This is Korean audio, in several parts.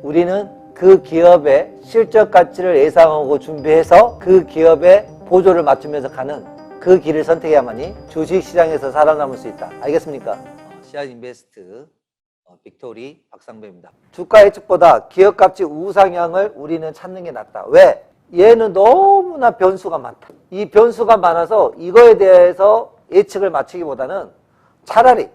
우리는 그 기업의 실적 가치를 예상하고 준비해서 그 기업의 보조를 맞추면서 가는 그 길을 선택해야만이 주식시장에서 살아남을 수 있다. 알겠습니까? 시아인베스트 빅토리 박상배입니다. 주가 예측보다 기업 가치 우상향을 우리는 찾는 게 낫다. 왜? 얘는 너무나 변수가 많다. 이 변수가 많아서 이거에 대해서 예측을 맞추기보다는 차라리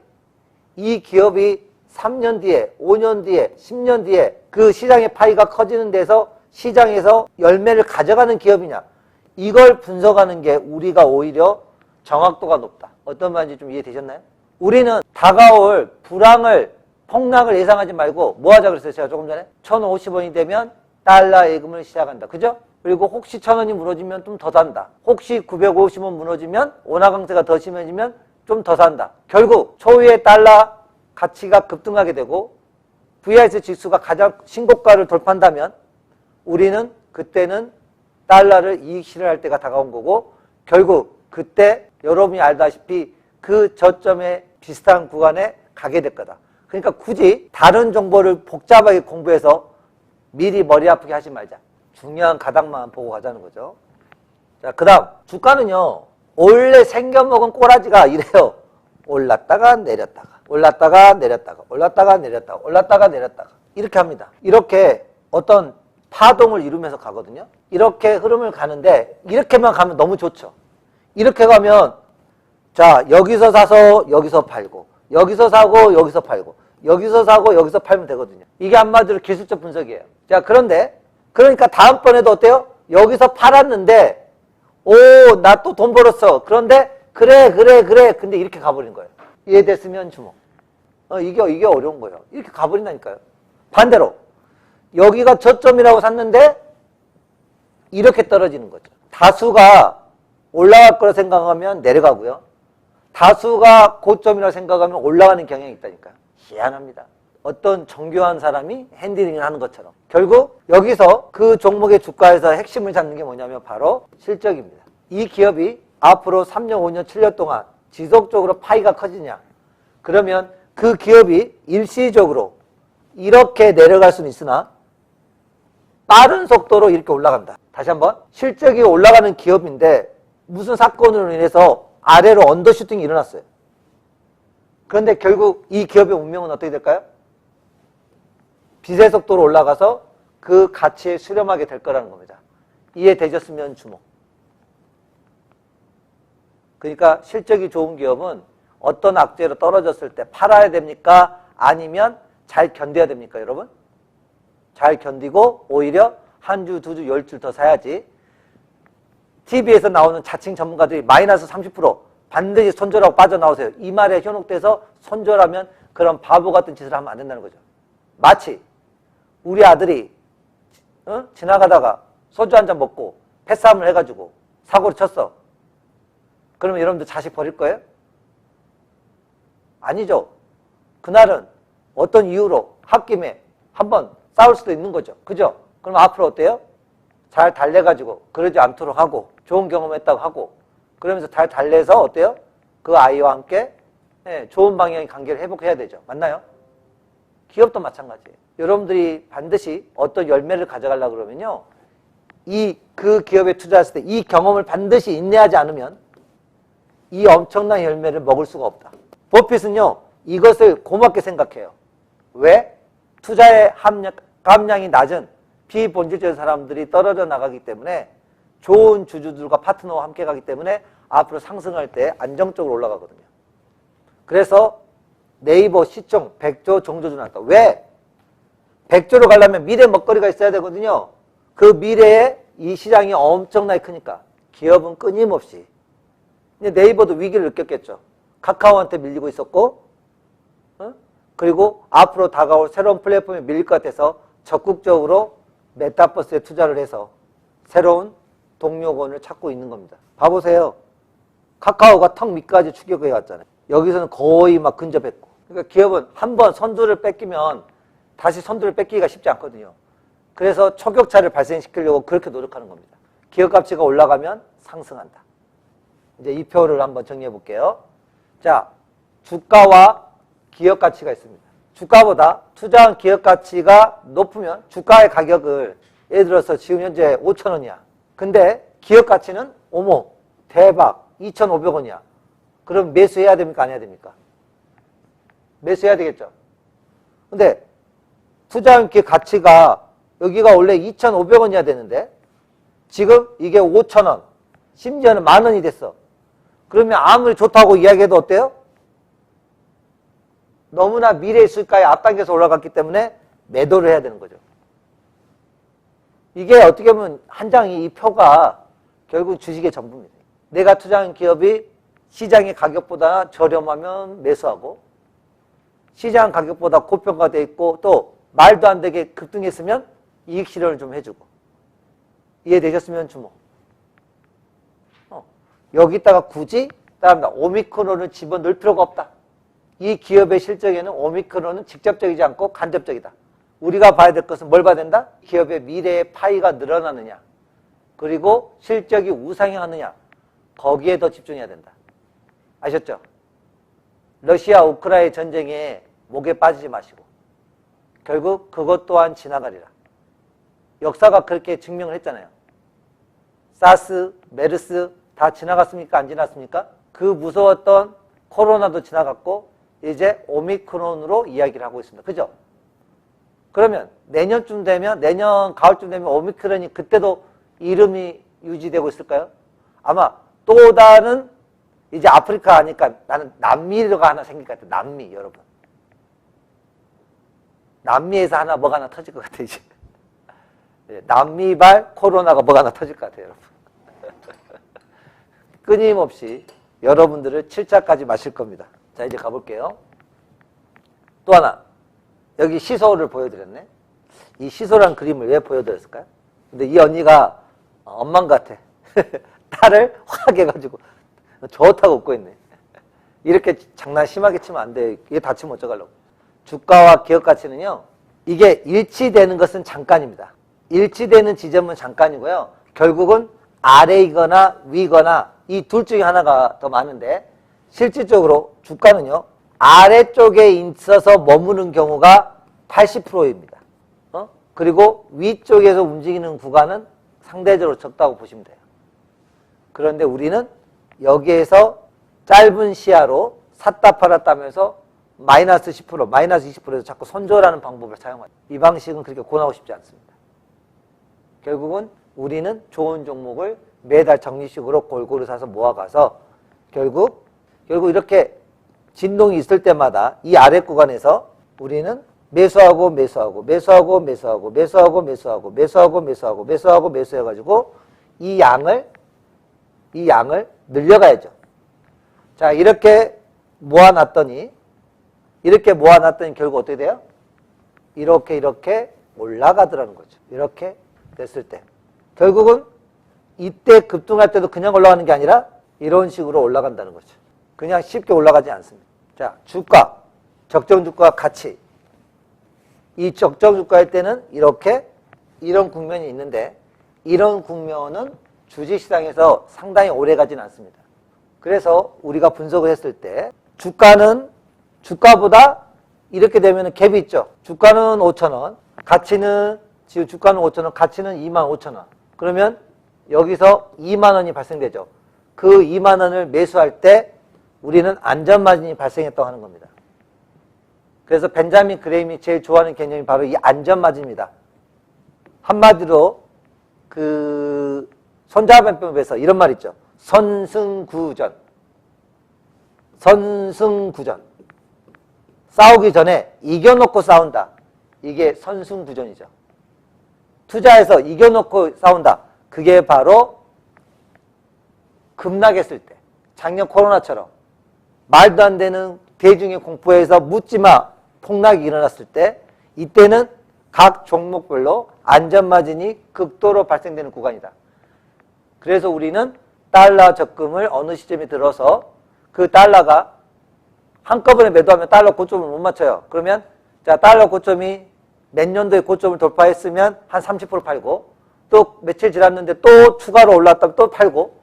이 기업이 3년 뒤에, 5년 뒤에, 10년 뒤에 그 시장의 파이가 커지는 데서 시장에서 열매를 가져가는 기업이냐, 이걸 분석하는 게 우리가 오히려 정확도가 높다. 어떤 말인지 좀 이해되셨나요? 우리는 다가올 불황을, 폭락을 예상하지 말고 뭐 하자 그랬어요? 제가 조금 전에 1,050원이 되면 달러 예금을 시작한다. 그죠? 그리고 혹시 1,000원이 무너지면 좀 더 산다. 혹시 950원 무너지면 원화 강세가 더 심해지면 좀 더 산다. 결국 초유의 달러 가치가 급등하게 되고 VIX 지수가 가장 신고가를 돌파한다면 우리는 그때는 달러를 이익 실현할 때가 다가온 거고, 결국 그때 여러분이 알다시피 그 저점에 비슷한 구간에 가게 될 거다. 그러니까 굳이 다른 정보를 복잡하게 공부해서 미리 머리 아프게 하지 말자. 중요한 가닥만 보고 가자는 거죠. 자, 그 다음 주가는요, 원래 생겨먹은 꼬라지가 이래요. 올랐다가 내렸다가, 올랐다가 내렸다가, 올랐다가 내렸다가, 올랐다가 내렸다가 이렇게 합니다. 이렇게 어떤 파동을 이루면서 가거든요. 이렇게 흐름을 가는데 이렇게만 가면 너무 좋죠. 이렇게 가면 자, 여기서 사서 여기서 팔고, 여기서 사고 여기서 팔고, 여기서 사고 여기서 팔면 되거든요. 이게 한마디로 기술적 분석이에요. 자, 그런데 그러니까 다음번에도 어때요? 여기서 팔았는데 오, 나 또 돈 벌었어. 그런데 그래. 근데 이렇게 가버린 거예요. 이해됐으면 주목. 이게 어려운 거예요. 이렇게 가버린다니까요. 반대로 여기가 저점이라고 샀는데 이렇게 떨어지는 거죠. 다수가 올라갈 거라 생각하면 내려가고요. 다수가 고점이라고 생각하면 올라가는 경향이 있다니까요. 희한합니다. 어떤 정교한 사람이 핸들링을 하는 것처럼. 결국 여기서 그 종목의 주가에서 핵심을 잡는 게 뭐냐면 바로 실적입니다. 이 기업이 앞으로 3년, 5년, 7년 동안 지속적으로 파이가 커지냐. 그러면 그 기업이 일시적으로 이렇게 내려갈 수는 있으나 빠른 속도로 이렇게 올라간다. 다시 한번. 실적이 올라가는 기업인데 무슨 사건으로 인해서 아래로 언더슈팅이 일어났어요. 그런데 결국 이 기업의 운명은 어떻게 될까요? 빛의 속도로 올라가서 그 가치에 수렴하게 될 거라는 겁니다. 이해되셨으면 주목. 그러니까 실적이 좋은 기업은 어떤 악재로 떨어졌을 때 팔아야 됩니까? 아니면 잘 견뎌야 됩니까, 여러분? 잘 견디고 오히려 한 주, 두 주, 10줄 더 사야지. TV에서 나오는 자칭 전문가들이 마이너스 30% 반드시 손절하고 빠져나오세요. 이 말에 현혹돼서 손절하면 그런 바보 같은 짓을 하면 안 된다는 거죠. 마치 우리 아들이 지나가다가 소주 한 잔 먹고 패싸움을 해가지고 사고를 쳤어. 그러면 여러분들 자식 버릴 거예요? 아니죠. 그날은 어떤 이유로 홧김에 한번 싸울 수도 있는 거죠. 그죠? 그럼 앞으로 어때요? 잘 달래가지고 그러지 않도록 하고 좋은 경험했다고 하고 그러면서 잘 달래서 어때요? 그 아이와 함께 좋은 방향의 관계를 회복해야 되죠. 맞나요? 기업도 마찬가지예요. 여러분들이 반드시 어떤 열매를 가져가려고 그러면요, 그 기업에 투자했을 때 이 경험을 반드시 인내하지 않으면 이 엄청난 열매를 먹을 수가 없다. 버핏은요, 이것을 고맙게 생각해요. 왜? 투자의 감량이 낮은 비본질적인 사람들이 떨어져 나가기 때문에 좋은 주주들과 파트너와 함께 가기 때문에 앞으로 상승할 때 안정적으로 올라가거든요. 그래서 네이버 시총 100조 정조주 나왔다. 왜? 100조로 가려면 미래 먹거리가 있어야 되거든요. 그 미래에 이 시장이 엄청나게 크니까 기업은 끊임없이. 근데 네이버도 위기를 느꼈겠죠. 카카오한테 밀리고 있었고, 그리고 앞으로 다가올 새로운 플랫폼에 밀릴 것 같아서 적극적으로 메타버스에 투자를 해서 새로운 동료군을 찾고 있는 겁니다. 봐보세요. 카카오가 턱 밑까지 추격해 왔잖아요. 여기서는 거의 막 근접했고. 그러니까 기업은 한번 선두를 뺏기면 다시 선두를 뺏기기가 쉽지 않거든요. 그래서 초격차를 발생시키려고 그렇게 노력하는 겁니다. 기업 가치가 올라가면 상승한다. 이제 이 표를 한번 정리해 볼게요. 자, 주가와 기업 가치가 있습니다. 주가보다 투자한 기업 가치가 높으면 주가의 가격을 예를 들어서 지금 현재 5,000원이야. 근데 기업 가치는 어머 대박 2,500원이야. 그럼 매수해야 됩니까? 안 해야 됩니까? 매수해야 되겠죠. 근데 투자한 기업 가치가 여기가 원래 2,500원이어야 되는데 지금 이게 5,000원 심지어는 10,000원이 됐어. 그러면 아무리 좋다고 이야기해도 어때요? 너무나 미래 수익가에 앞당겨서 올라갔기 때문에 매도를 해야 되는 거죠. 이게 어떻게 보면 한 장이 이 표가 결국 주식의 전부입니다. 내가 투자한 기업이 시장의 가격보다 저렴하면 매수하고 시장 가격보다 고평가되어 있고 또 말도 안 되게 급등했으면 이익 실현을 좀 해주고 이해되셨으면 주목. 여기다가 굳이 따릅니다. 오미크론을 집어넣을 필요가 없다. 이 기업의 실적에는 오미크론은 직접적이지 않고 간접적이다. 우리가 봐야 될 것은 뭘 봐야 된다? 기업의 미래의 파이가 늘어나느냐 그리고 실적이 우상향하느냐 거기에 더 집중해야 된다. 아셨죠? 러시아 우크라이나 전쟁에 목에 빠지지 마시고 결국 그것 또한 지나가리라. 역사가 그렇게 증명을 했잖아요. 사스, 메르스 다 지나갔습니까? 안 지났습니까? 그 무서웠던 코로나도 지나갔고 이제 오미크론으로 이야기를 하고 있습니다. 그죠? 그러면 내년쯤 되면 내년 가을쯤 되면 오미크론이 그때도 이름이 유지되고 있을까요? 아마 또 다른 이제 아프리카 하니까 나는 남미가 하나 생길 것 같아요. 남미 여러분. 남미에서 뭐가 하나 터질 것 같아요. 이제. 남미발 코로나가 뭐가 하나 터질 것 같아요. 여러분. 끊임없이 여러분들을 7차까지 마실 겁니다. 자 이제 가볼게요. 또 하나 여기 시소를 보여드렸네. 이 시소란 그림을 왜 보여드렸을까요? 근데 이 언니가 엄만 같아. 딸을 확 해가지고 좋다고 웃고 있네. 이렇게 장난 심하게 치면 안 돼. 이게 다치면 어쩌려고. 주가와 기업 가치는요. 이게 일치되는 것은 잠깐입니다. 일치되는 지점은 잠깐이고요. 결국은 아래이거나 위거나 이 둘 중에 하나가 더 많은데 실질적으로 주가는요. 아래쪽에 있어서 머무는 경우가 80%입니다. 그리고 위쪽에서 움직이는 구간은 상대적으로 적다고 보시면 돼요. 그런데 우리는 여기에서 짧은 시야로 샀다 팔았다 하면서 마이너스 10%, 마이너스 20%에서 자꾸 손절하는 방법을 사용하죠. 이 방식은 그렇게 권하고 싶지 않습니다. 결국은 우리는 좋은 종목을 매달 적립식으로 골고루 사서 모아가서 결국 이렇게 진동이 있을 때마다 이 아래 구간에서 우리는 매수하고 매수해가지고 이 양을 늘려가야죠. 자, 이렇게 모아놨더니 결국 어떻게 돼요? 이렇게 올라가더라는 거죠. 이렇게 됐을 때. 결국은 이때 급등할 때도 그냥 올라가는 게 아니라 이런 식으로 올라간다는 거죠. 그냥 쉽게 올라가지 않습니다. 자, 주가, 적정 주가 가치. 이 적정 주가일 때는 이런 국면이 있는데 이런 국면은 주식시장에서 상당히 오래 가지는 않습니다. 그래서 우리가 분석을 했을 때 주가는 주가보다 이렇게 되면 갭이 있죠. 주가는 5,000원, 지금 주가는 5,000원, 가치는 25,000원. 그러면 여기서 2만 원이 발생되죠. 그 2만 원을 매수할 때 우리는 안전마진이 발생했다고 하는 겁니다. 그래서 벤자민 그레임이 제일 좋아하는 개념이 바로 이 안전마진입니다. 한마디로 그 손자병법에서 이런 말 있죠. 선승구전. 싸우기 전에 이겨놓고 싸운다. 이게 선승구전이죠. 투자해서 이겨놓고 싸운다. 그게 바로 급락했을 때, 작년 코로나처럼 말도 안 되는 대중의 공포에서 묻지마 폭락이 일어났을 때 이때는 각 종목별로 안전마진이 극도로 발생되는 구간이다. 그래서 우리는 달러 적금을 어느 시점에 들어서 그 달러가 한꺼번에 매도하면 달러 고점을 못 맞춰요. 그러면 자 달러 고점이 몇 년도에 고점을 돌파했으면 한 30% 팔고 또 며칠 지났는데 또 추가로 올랐다면 또 팔고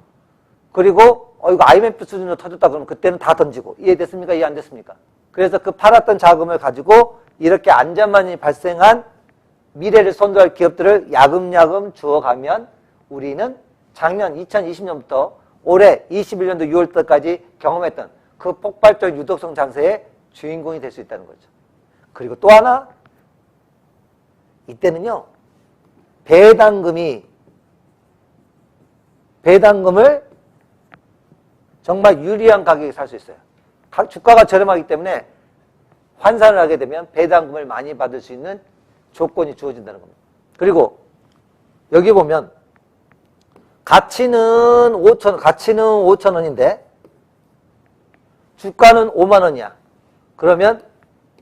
그리고 이거 IMF 수준으로 터졌다 그러면 그때는 다 던지고 이해됐습니까? 이해 안 됐습니까? 그래서 그 팔았던 자금을 가지고 이렇게 안전만이 발생한 미래를 선도할 기업들을 야금야금 주어가면 우리는 작년 2020년부터 올해 21년도 6월달까지 경험했던 그 폭발적 유동성 장세의 주인공이 될 수 있다는 거죠. 그리고 또 하나, 이때는요, 배당금을 정말 유리한 가격에 살 수 있어요. 주가가 저렴하기 때문에 환산을 하게 되면 배당금을 많이 받을 수 있는 조건이 주어진다는 겁니다. 그리고 여기 보면 가치는 5,000원인데 주가는 5만 원이야. 그러면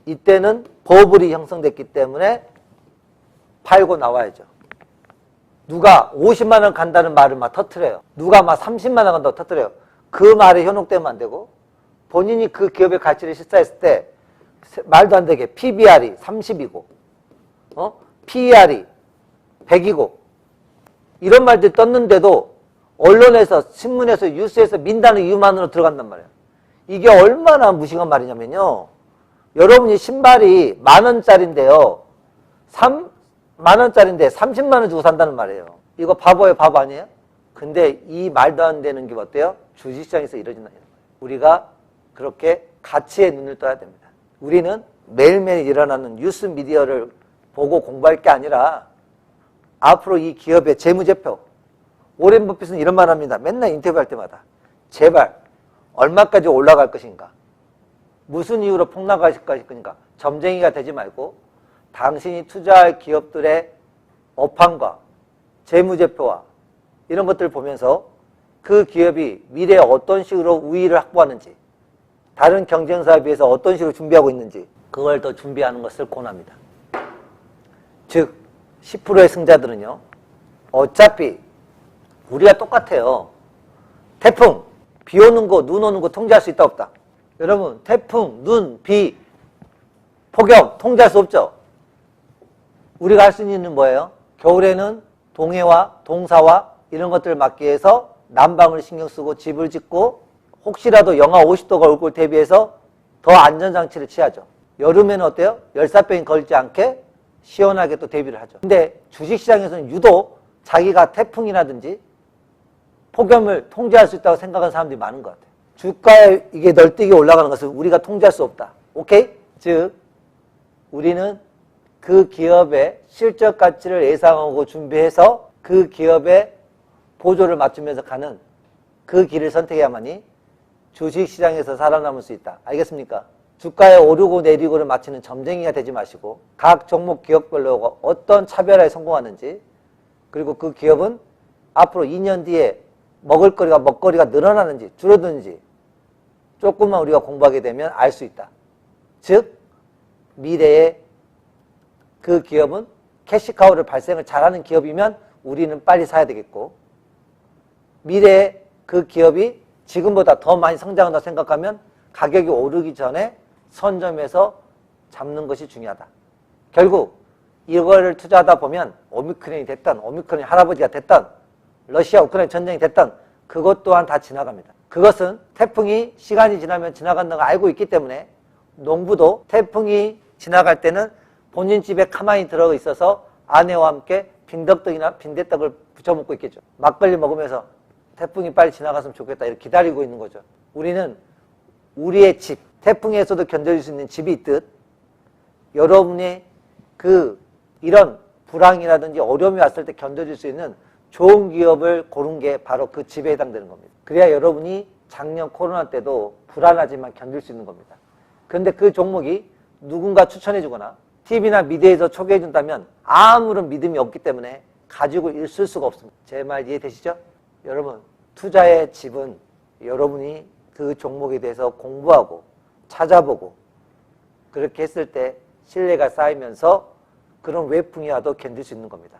이때는 버블이 형성됐기 때문에 팔고 나와야죠. 누가 50만 원 간다는 말을 막 터뜨려요. 누가 막 30만 원 간다고 터뜨려요. 그 말에 현혹되면 안 되고 본인이 그 기업의 가치를 실사했을 때 말도 안 되게 PBR이 30이고 PER이 100이고 이런 말들이 떴는데도 언론에서 신문에서 뉴스에서 민다는 이유만으로 들어간단 말이에요. 이게 얼마나 무식한 말이냐면요. 여러분이 신발이 10,000원짜리인데요. 10,000원짜리인데 30만 원 주고 산다는 말이에요. 이거 바보예요, 바보 아니에요? 근데 이 말도 안 되는 게 어때요? 주식시장에서 이러진다. 우리가 그렇게 가치에 눈을 떠야 됩니다. 우리는 매일매일 일어나는 뉴스 미디어를 보고 공부할 게 아니라 앞으로 이 기업의 재무제표, 오렌 버핏은 이런 말 합니다. 맨날 인터뷰할 때마다. 제발 얼마까지 올라갈 것인가? 무슨 이유로 폭락할 것인가? 점쟁이가 되지 말고 당신이 투자할 기업들의 업황과 재무제표와 이런 것들을 보면서 그 기업이 미래에 어떤 식으로 우위를 확보하는지, 다른 경쟁사에 비해서 어떤 식으로 준비하고 있는지 그걸 더 준비하는 것을 권합니다. 즉 10%의 승자들은요, 어차피 우리가 똑같아요. 태풍, 비 오는 거, 눈 오는 거 통제할 수 있다 없다? 여러분, 태풍, 눈, 비, 폭염 통제할 수 없죠? 우리가 할 수 있는 뭐예요? 겨울에는 동해와 동사와 이런 것들을 막기 위해서 난방을 신경 쓰고 집을 짓고 혹시라도 영하 50도가 올 걸 대비해서 더 안전장치를 취하죠. 여름에는 어때요? 열사병이 걸리지 않게 시원하게 또 대비를 하죠. 근데 주식시장에서는 유독 자기가 태풍이라든지 폭염을 통제할 수 있다고 생각하는 사람들이 많은 것 같아요. 주가에 이게 널뛰게 올라가는 것을 우리가 통제할 수 없다. 오케이? 즉 우리는 그 기업의 실적 가치를 예상하고 준비해서 그 기업의 보조를 맞추면서 가는 그 길을 선택해야만이 주식시장에서 살아남을 수 있다. 알겠습니까? 주가에 오르고 내리고를 맞추는 점쟁이가 되지 마시고 각 종목 기업별로 어떤 차별화에 성공하는지, 그리고 그 기업은 앞으로 2년 뒤에 먹거리가 늘어나는지 줄어드는지 조금만 우리가 공부하게 되면 알 수 있다. 즉 미래에 그 기업은 캐시카우를 발생을 잘하는 기업이면 우리는 빨리 사야 되겠고, 미래에 그 기업이 지금보다 더 많이 성장한다고 생각하면 가격이 오르기 전에 선점해서 잡는 것이 중요하다. 결국 이거를 투자하다 보면 오미크론이 됐던, 오미크론이 할아버지가 됐던, 러시아 우크라이나 전쟁이 됐던 그것 또한 다 지나갑니다. 그것은 태풍이 시간이 지나면 지나간다는 걸 알고 있기 때문에 농부도 태풍이 지나갈 때는 본인 집에 가만히 들어 있어서 아내와 함께 빈떡떡이나 빈대떡을 부쳐 먹고 있겠죠. 막걸리 먹으면서 태풍이 빨리 지나갔으면 좋겠다 이렇게 기다리고 있는 거죠. 우리는 우리의 집, 태풍에서도 견뎌줄 수 있는 집이 있듯 여러분의 이런 불황이라든지 어려움이 왔을 때 견뎌줄 수 있는 좋은 기업을 고른 게 바로 그 집에 해당되는 겁니다. 그래야 여러분이 작년 코로나 때도 불안하지만 견딜 수 있는 겁니다. 그런데 그 종목이 누군가 추천해 주거나 TV나 미디어에서 소개해 준다면 아무런 믿음이 없기 때문에 가지고 있을 수가 없습니다. 제 말 이해되시죠? 여러분, 투자의 집은 여러분이 그 종목에 대해서 공부하고 찾아보고 그렇게 했을 때 신뢰가 쌓이면서 그런 외풍이 와도 견딜 수 있는 겁니다.